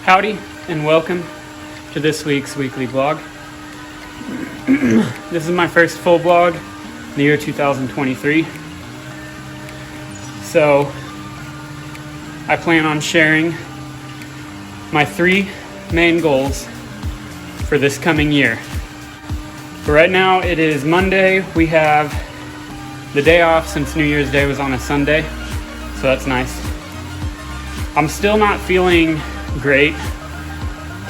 Howdy and welcome to this week's weekly vlog. This is my first full vlog in the year 2023. So I plan on sharing my 3 main goals for this coming year. But right now it is Monday. We have the day off since New Year's Day was on a Sunday, so that's nice. I'm still not feeling great.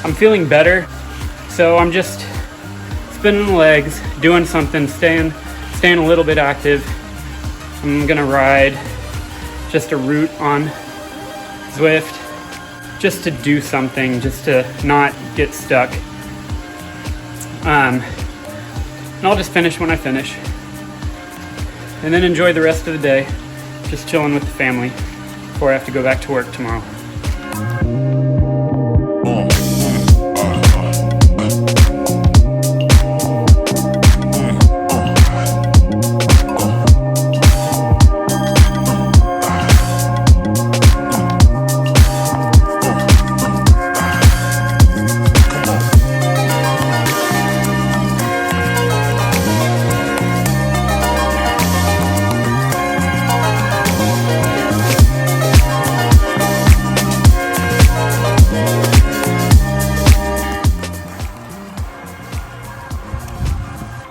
I'm feeling better, so I'm just spinning the legs, doing something, staying a little bit active. I'm gonna ride just a route on Zwift, just to do something, just to not get stuck. And I'll just finish when I finish, and then enjoy the rest of the day, just chilling with the family before I have to go back to work tomorrow.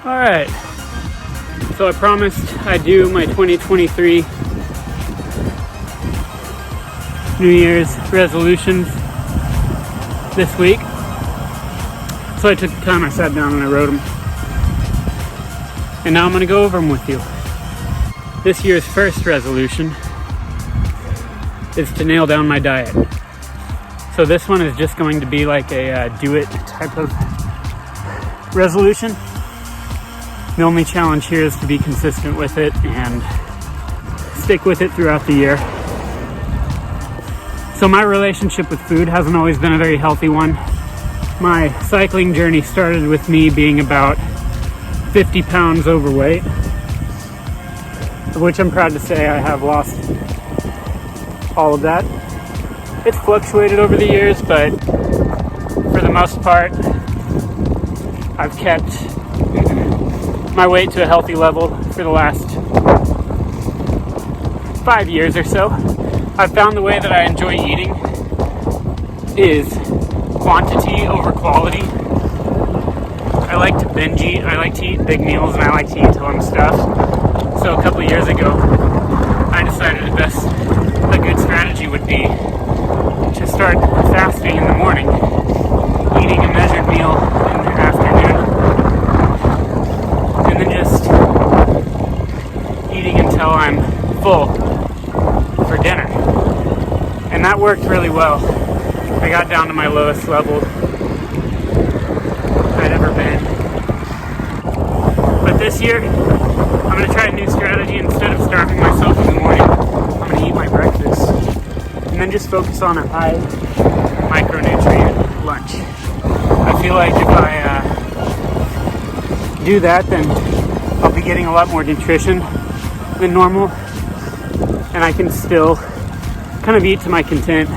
Alright, so I promised I'd do my 2023 New Year's resolutions this week. So I took the time, I sat down and I wrote them. And now I'm going to go over them with you. This year's first resolution is to nail down my diet. So this one is just going to be like a do-it type of resolution. The only challenge here is to be consistent with it and stick with it throughout the year. So my relationship with food hasn't always been a very healthy one. My cycling journey started with me being about 50 pounds overweight, of which I'm proud to say I have lost all of that. It's fluctuated over the years, but for the most part, I've kept my weight to a healthy level for the last 5 years or so. I've found the way that I enjoy eating is quantity over quality. I like to binge eat, I like to eat big meals, and I like to eat till I'm stuffed. So a couple of years ago, I decided a good strategy would be to start fasting in the morning, eating a measured meal in the afternoon, and then just eating until I'm full for dinner. And that worked really well. I got down to my lowest level I'd ever been. But this year, I'm going to try a new strategy. Instead of starving myself in the morning, I'm going to eat my breakfast and then just focus on a high micronutrient lunch. I feel like if I do that, then I'll be getting a lot more nutrition than normal, and I can still kind of eat to my content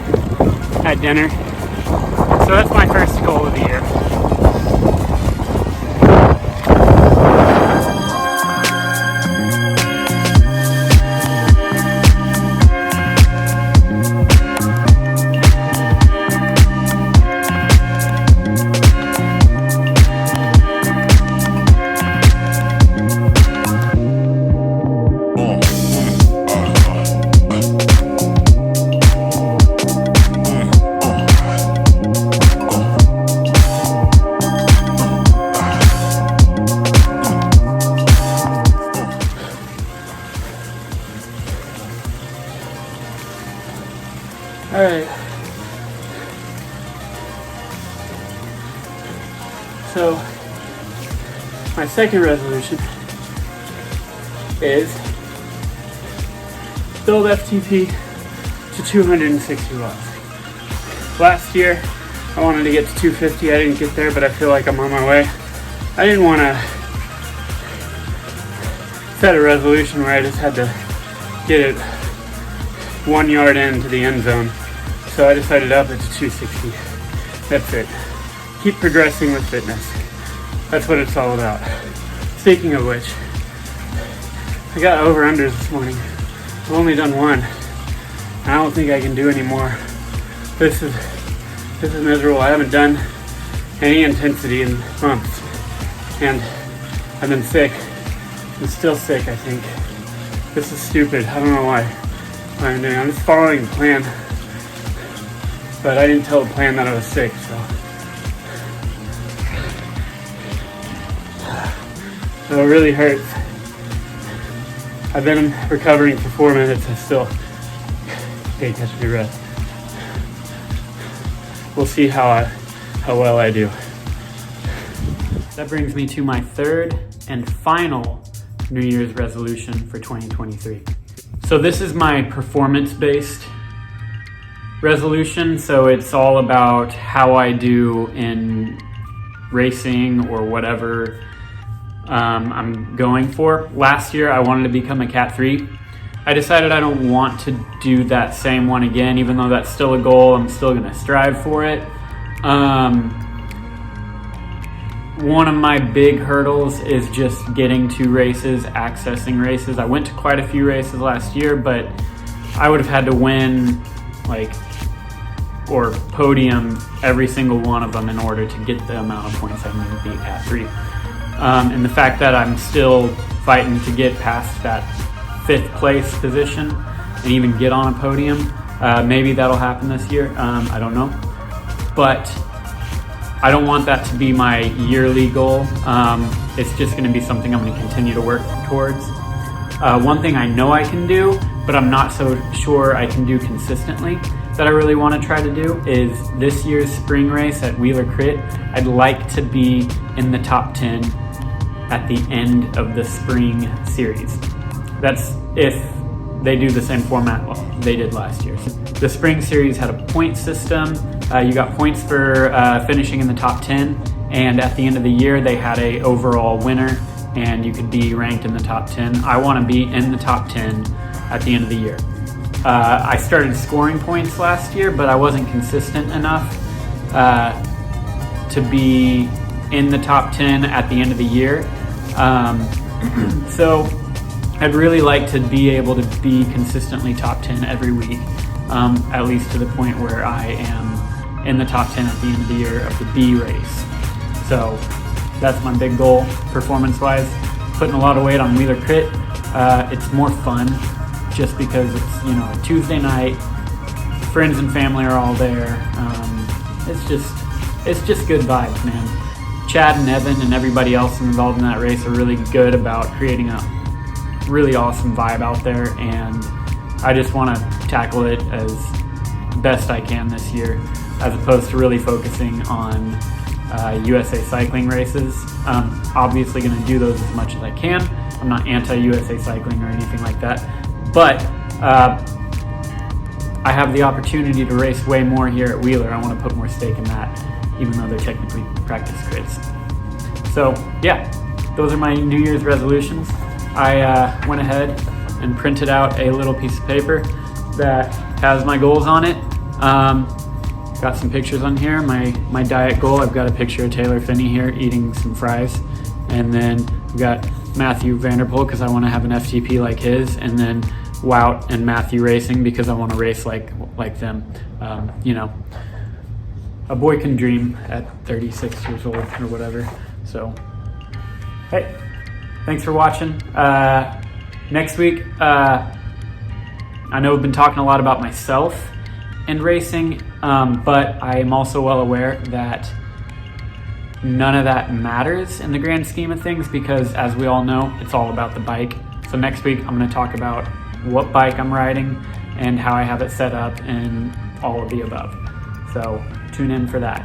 at dinner. So that's my first goal of the year. Alright, so my second resolution is build FTP to 260 watts. Last year I wanted to get to 250, I didn't get there, but I feel like I'm on my way. I didn't want to set a resolution where I just had to get it 1 yard into the end zone. So I decided to up it to 260. That's it. Keep progressing with fitness. That's what it's all about. Speaking of which, I got over-unders this morning. I've only done one. I don't think I can do any more. This is miserable. I haven't done any intensity in months. And I've been sick. I'm still sick, I think. This is stupid. I don't know why I'm doing. I'm just following the plan. But I didn't tell the plan that I was sick, so. So it really hurts. I've been recovering for 4 minutes. I still can't catch my breath. We'll see how well I do. That brings me to my third and final New Year's resolution for 2023. So this is my performance-based resolution. So it's all about how I do in racing or whatever I'm going for. Last year, I wanted to become a Cat 3. I decided I don't want to do that same one again, even though that's still a goal. I'm still going to strive for it. One of my big hurdles is just getting to races, accessing races. I went to quite a few races last year, but I would have had to win or podium every single one of them in order to get the amount of points I need to be a Cat 3. And the fact that I'm still fighting to get past that 5th place position and even get on a podium, maybe that'll happen this year. I don't know. But I don't want that to be my yearly goal. It's just going to be something I'm going to continue to work towards. One thing I know I can do, but I'm not so sure I can do consistently, that I really want to try to do is this year's spring race at Wheeler Crit. I'd like to be in the top 10 at the end of the spring series. That's if they do the same format they did last year. The spring series had a point system. You got points for finishing in the top 10, and at the end of the year they had a overall winner and you could be ranked in the top 10. I want to be in the top 10 at the end of the year. I started scoring points last year, but I wasn't consistent enough to be in the top 10 at the end of the year. So I'd really like to be able to be consistently top 10 every week, at least to the point where I am in the top 10 at the end of the year of the B race. So that's my big goal performance-wise. Putting a lot of weight on Wheeler Crit. It's more fun just because it's, a Tuesday night, friends and family are all there. It's just good vibes, man. Chad and Evan and everybody else involved in that race are really good about creating a really awesome vibe out there, and I just want to tackle it as best I can this year, as opposed to really focusing on USA cycling races. I'm obviously going to do those as much as I can. I'm not anti-USA cycling or anything like that, but I have the opportunity to race way more here at Wheeler. I want to put more stake in that, even though they're technically practice crits. So yeah, those are my New Year's resolutions. I went ahead and printed out a little piece of paper that has my goals on it. Got some pictures on here. My diet goal, I've got a picture of Taylor Finney here eating some fries. And then we've got Matthew Vanderpool because I want to have an FTP like his. And then Wout and Matthew racing because I want to race like them. A boy can dream at 36 years old or whatever. So, hey, thanks for watching. Next week, I know I've been talking a lot about myself and racing, but I am also well aware that none of that matters in the grand scheme of things because, as we all know, it's all about the bike. So next week, I'm going to talk about what bike I'm riding and how I have it set up and all of the above. So tune in for that.